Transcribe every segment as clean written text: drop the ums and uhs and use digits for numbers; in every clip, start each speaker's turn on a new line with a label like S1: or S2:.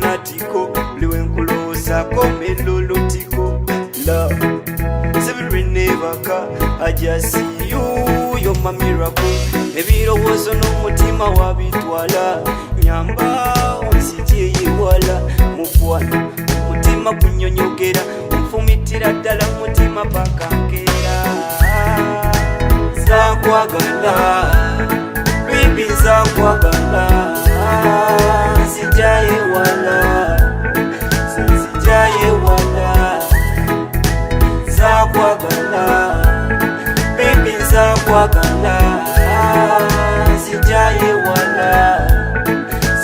S1: fanatico, liwe nkulosa komelo lotiko. Love, every never ka, I just see you, you're my miracle. Ebiro wozo no mutima wabitwala, nyamba onsijeye wala, mukwana mutima kunyonyogera, mfumitira ddala mutima pakankera. Nzakwagala, baby nzakwagala, sijaye wala, sijaye wala. Nzakwagala, baby nzakwagala, sijaye wala,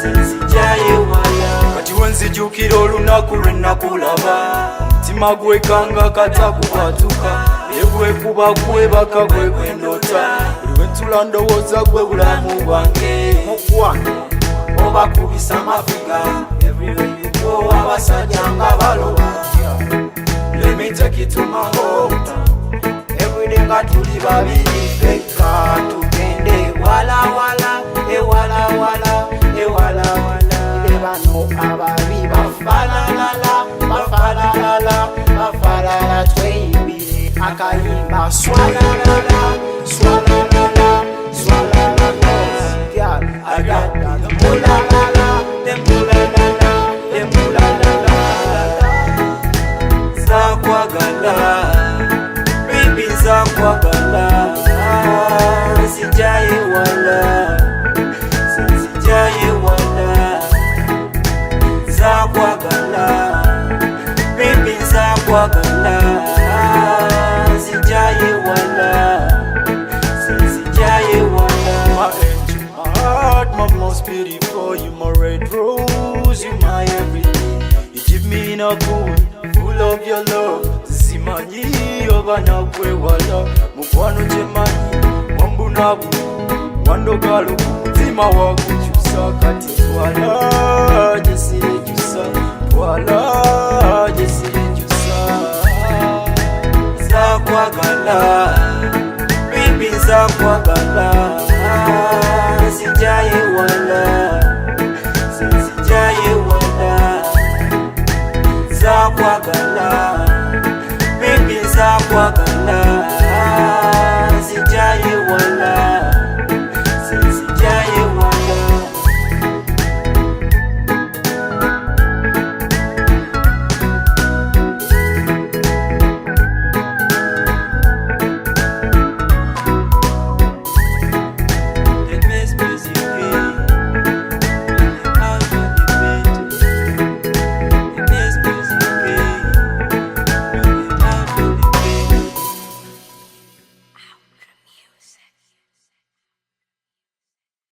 S1: sijaye wala. Kati wenzijukira olunaku lwe nakulaba, omutima gwekanga katakubatuka, egwe kuba kwebaka gwe gwendota, buli wentula ndowooza gwe bulamu bwange. Mukwano oba kubisa mafiga, everywhere you go abasajja nga baloba. Let me take you to my hometown, everyday nga tuli babiri feka, tugende wala wala, wala wala, wala wala. Bano ababi bafalalala, bafalalala, bafalalala, tweyimbire akayimba swalalala, swalalala, swalalala. Girl, I got the mulalala, the mulalala, the mulalala. Nzakwagala, baby nzakwagala, sijaye wala, sijaye wala. Nzakwagala, baby nzakwagala, sijaye wala, sijaye wala. My angel, my heart, my most beautiful, you my red rose, you my everything. You give me a cool, full of your love. Zimanyi oba nakwewala, mukwano gyemanyi wambunabu, wandogala omutima wakukyusa. Kati twala gyesirekyusa, twala gyesirekyusa. Nzakwagala, baby nzakwagala,